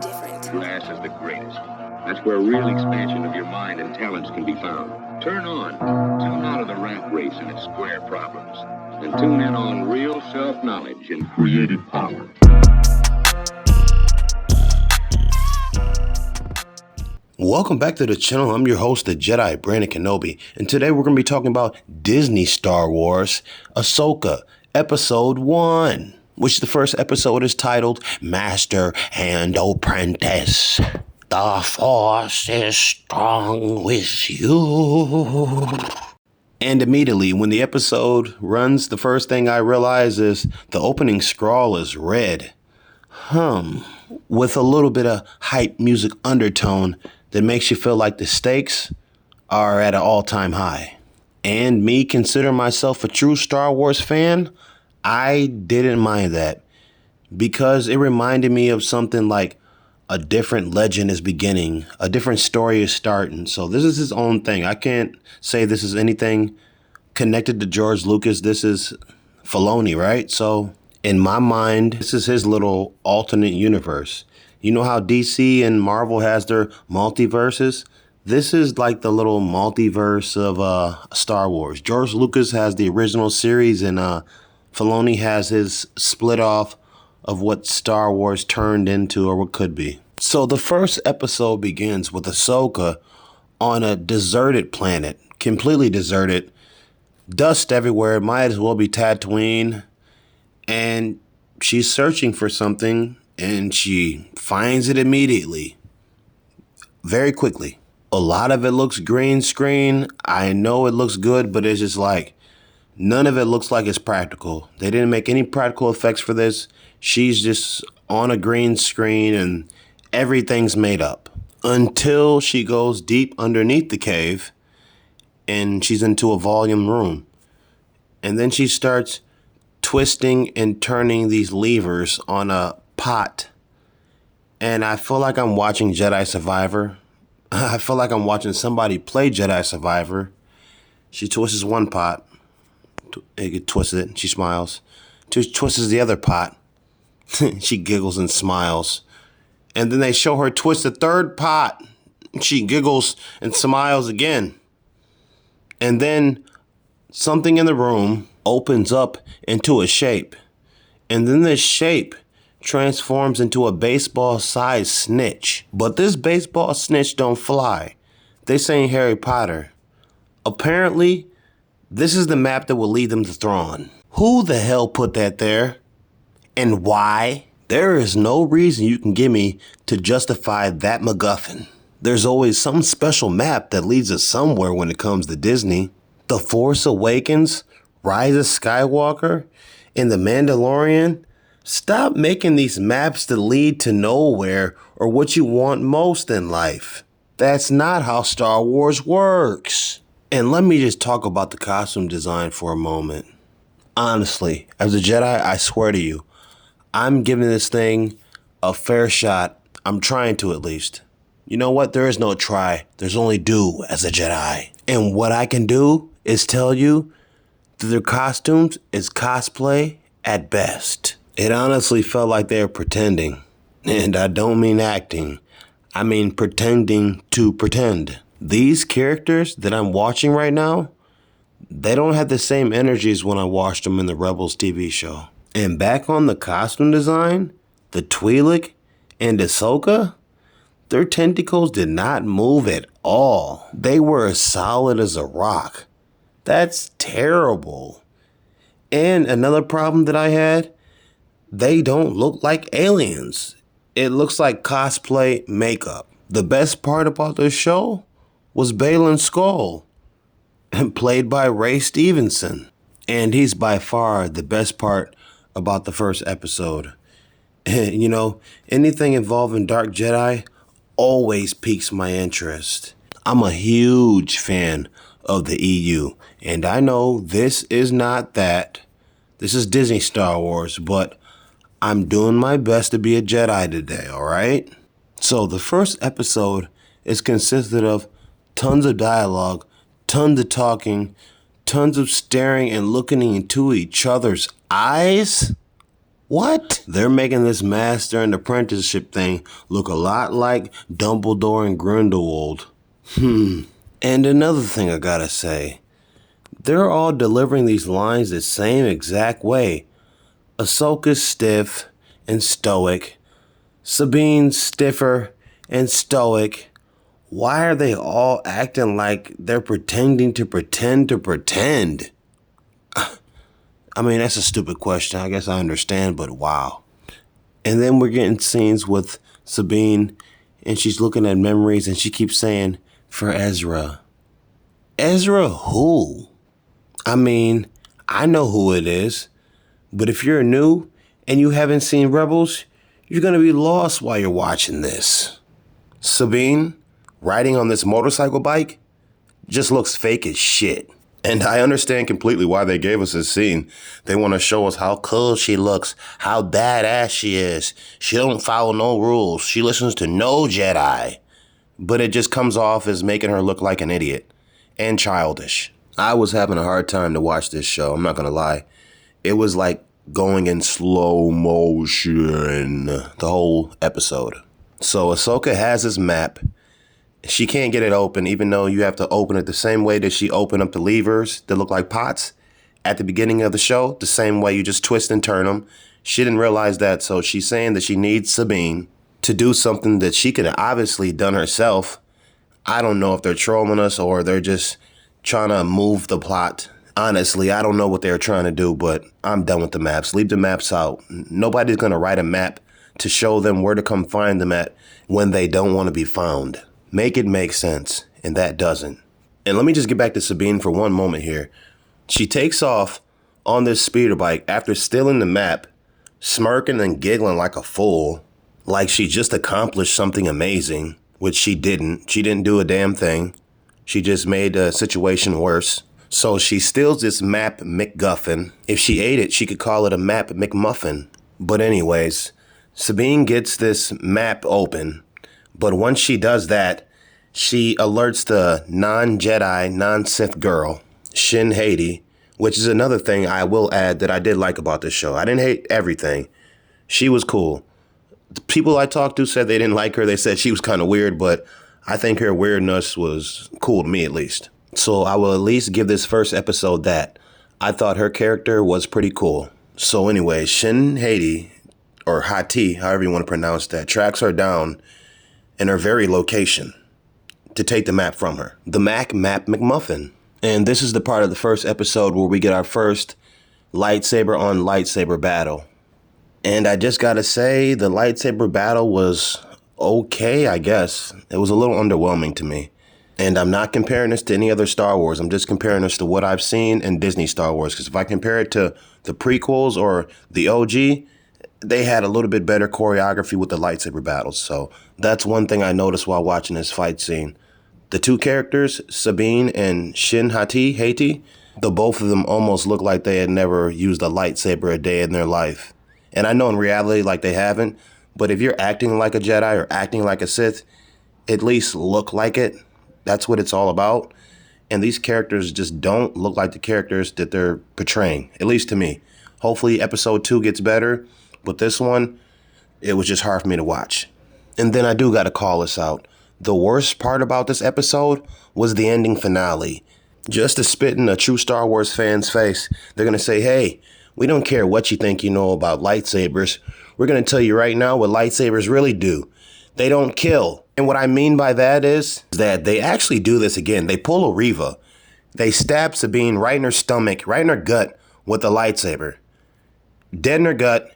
different. Class is the greatest. That's where real expansion of your mind and talents can be found. Turn on. Tune out of the rat race and its square problems. And tune in on real self-knowledge and creative power. Welcome back to the channel. I'm your host, the Jedi, Brandon Kenobi. And today we're going to be talking about Disney Star Wars, AHSOKA, Episode 1. Which the first episode is titled Master and Apprentice. The Force is strong with you. And immediately when the episode runs, the first thing I realize is the opening scroll is red. With a little bit of hype music undertone that makes you feel like the stakes are at an all-time high. And me consider myself a true Star Wars fan, I didn't mind that because it reminded me of something like a different legend is beginning, a different story is starting. So this is his own thing. I can't say this is anything connected to George Lucas. This is Filoni, right? So in my mind, this is his little alternate universe. You know how DC and Marvel has their multiverses? This is like the little multiverse of Star Wars. George Lucas has the original series and Filoni has his split off of what Star Wars turned into or what could be. So the first episode begins with AHSOKA on a deserted planet, completely deserted, dust everywhere. It might as well be Tatooine. And she's searching for something and she finds it immediately, very quickly. A lot of it looks green screen. I know it looks good, but it's just like, none of it looks like it's practical. They didn't make any practical effects for this. She's just on a green screen and everything's made up. Until she goes deep underneath the cave and she's into a volume room. And then she starts twisting and turning these levers on a pot. And I feel like I'm watching Jedi Survivor. I feel like I'm watching somebody play Jedi Survivor. She twists one pot. It twists it. She smiles. Twists the other pot. She giggles and smiles. And then they show her twist the third pot. She giggles and smiles again. And then something in the room opens up into a shape. And then this shape transforms into a baseball-sized snitch. But this baseball snitch don't fly. This ain't Harry Potter. Apparently, this is the map that will lead them to Thrawn. Who the hell put that there? And why? There is no reason you can give me to justify that MacGuffin. There's always some special map that leads us somewhere when it comes to Disney. The Force Awakens, Rise of Skywalker, and The Mandalorian. Stop making these maps that lead to nowhere or what you want most in life. That's not how Star Wars works. And let me just talk about the costume design for a moment. Honestly, as a Jedi, I swear to you, I'm giving this thing a fair shot. I'm trying to at least. You know what? There is no try. There's only do as a Jedi. And what I can do is tell you that their costumes is cosplay at best. It honestly felt like they were pretending. And I don't mean acting. I mean pretending to pretend. These characters that I'm watching right now, they don't have the same energy as when I watched them in the Rebels TV show. And back on the costume design, the Twi'lek and AHSOKA, their tentacles did not move at all. They were as solid as a rock. That's terrible. And another problem that I had, they don't look like aliens. It looks like cosplay makeup. The best part about this show was Baylan Skoll, played by Ray Stevenson. And he's by far the best part about the first episode. You know, anything involving Dark Jedi always piques my interest. I'm a huge fan of the EU. And I know this is not that. This is Disney Star Wars, but I'm doing my best to be a Jedi today, all right? So the first episode is consisted of tons of dialogue, tons of talking, tons of staring and looking into each other's eyes. What? They're making this master and apprenticeship thing look a lot like Dumbledore and Grindelwald. And another thing I gotta say, they're all delivering these lines the same exact way. Ahsoka's stiff and stoic. Sabine's stiffer and stoic. Why are they all acting like they're pretending to pretend to pretend? I mean, that's a stupid question. I guess I understand, but wow. And then we're getting scenes with Sabine, and she's looking at memories, and she keeps saying, for Ezra. Ezra who? I mean, I know who it is, but if you're new and you haven't seen Rebels, you're going to be lost while you're watching this. Sabine, riding on this motorcycle bike, just looks fake as shit. And I understand completely why they gave us this scene. They want to show us how cool she looks, how badass she is. She don't follow no rules. She listens to no Jedi. But it just comes off as making her look like an idiot and childish. I was having a hard time to watch this show, I'm not going to lie. It was like going in slow motion the whole episode. So Ahsoka has this map. She can't get it open, even though you have to open it the same way that she opened up the levers that look like pots at the beginning of the show, the same way you just twist and turn them. She didn't realize that, so she's saying that she needs Sabine to do something that she could have obviously done herself. I don't know if they're trolling us or they're just trying to move the plot. Honestly, I don't know what they're trying to do, but I'm done with the maps. Leave the maps out. Nobody's going to write a map to show them where to come find them at when they don't want to be found. Make it make sense, and that doesn't. And let me just get back to Sabine for one moment here. She takes off on this speeder bike after stealing the map, smirking and giggling like a fool, like she just accomplished something amazing, which she didn't. She didn't do a damn thing. She just made the situation worse. So she steals this map McGuffin. If she ate it, she could call it a map McMuffin. But anyways, Sabine gets this map open. But once she does that, she alerts the non-Jedi, non-Sith girl, Shin Hati, which is another thing I will add that I did like about this show. I didn't hate everything. She was cool. The people I talked to said they didn't like her. They said she was kind of weird, but I think her weirdness was cool to me at least. So I will at least give this first episode that. I thought her character was pretty cool. So anyway, Shin Hati, or Hati, however you want to pronounce that, tracks her down in her very location to take the map from her. The Map McMuffin. And this is the part of the first episode where we get our first lightsaber on lightsaber battle. And I just gotta say, the lightsaber battle was okay, I guess. It was a little underwhelming to me. And I'm not comparing this to any other Star Wars. I'm just comparing this to what I've seen in Disney Star Wars. Because if I compare it to the prequels or the OG, they had a little bit better choreography with the lightsaber battles. So that's one thing I noticed while watching this fight scene. The two characters, Sabine and Shin Hati, the both of them almost look like they had never used a lightsaber a day in their life. And I know in reality, like they haven't, but if you're acting like a Jedi or acting like a Sith, at least look like it. That's what it's all about. And these characters just don't look like the characters that they're portraying, at least to me. Hopefully episode 2 gets better. But this one, it was just hard for me to watch. And then I do got to call this out. The worst part about this episode was the ending finale. Just to spit in a true Star Wars fan's face, they're going to say, hey, we don't care what you think you know about lightsabers. We're going to tell you right now what lightsabers really do. They don't kill. And what I mean by that is that they actually do this again. They pull a Reva. They stab Sabine right in her stomach, right in her gut with a lightsaber. Dead in her gut.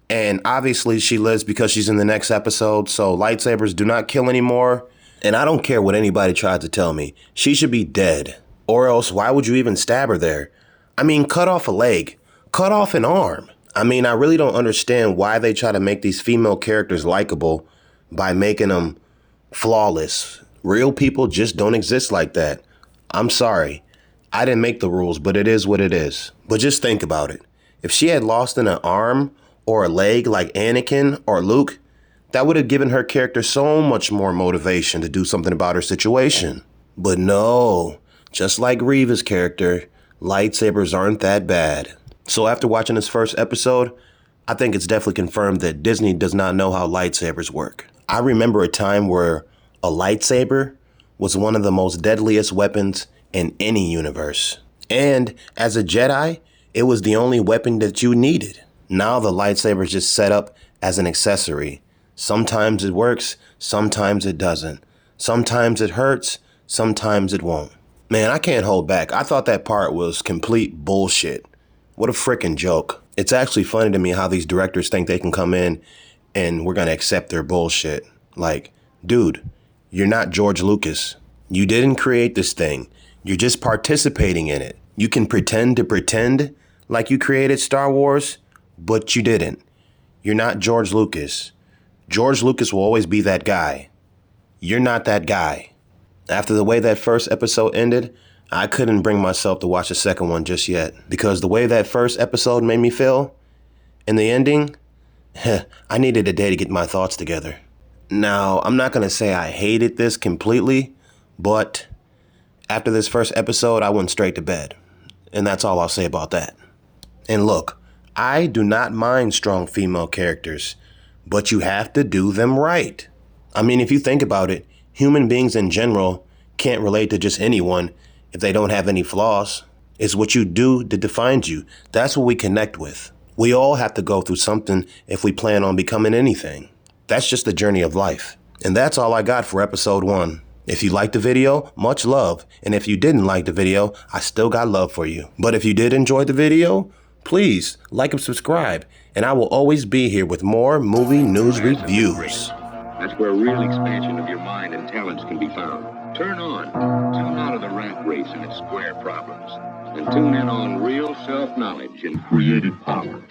And obviously she lives because she's in the next episode. So lightsabers do not kill anymore. And I don't care what anybody tried to tell me. She should be dead. Or else why would you even stab her there? I mean, cut off a leg. Cut off an arm. I mean, I really don't understand why they try to make these female characters likable by making them flawless. Real people just don't exist like that. I'm sorry. I didn't make the rules, but it is what it is. But just think about it. If she had lost an arm or a leg like Anakin or Luke, that would have given her character so much more motivation to do something about her situation. But no, just like Reva's character, lightsabers aren't that bad. So after watching this first episode, I think it's definitely confirmed that Disney does not know how lightsabers work. I remember a time where a lightsaber was one of the most deadliest weapons in any universe. And as a Jedi, it was the only weapon that you needed. Now the lightsaber is just set up as an accessory. Sometimes it works, sometimes it doesn't. Sometimes it hurts, sometimes it won't. Man, I can't hold back. I thought that part was complete bullshit. What a frickin' joke. It's actually funny to me how these directors think they can come in and we're gonna accept their bullshit. Like, dude, you're not George Lucas. You didn't create this thing. You're just participating in it. You can pretend to pretend like you created Star Wars, but you didn't. You're not George Lucas. George Lucas will always be that guy. You're not that guy. After the way that first episode ended, I couldn't bring myself to watch the second one just yet. Because the way that first episode made me feel, in the ending, I needed a day to get my thoughts together. Now, I'm not going to say I hated this completely, but after this first episode, I went straight to bed. And that's all I'll say about that. And look, I do not mind strong female characters, but you have to do them right. I mean, if you think about it, human beings in general can't relate to just anyone if they don't have any flaws. It's what you do that defines you. That's what we connect with. We all have to go through something if we plan on becoming anything. That's just the journey of life. And that's all I got for episode 1. If you liked the video, much love. And if you didn't like the video, I still got love for you. But if you did enjoy the video, please like and subscribe. And I will always be here with more movie news reviews. That's where real expansion of your mind and talents can be found. Turn out of the rat race and its square problems, and tune in on real self-knowledge and creative power.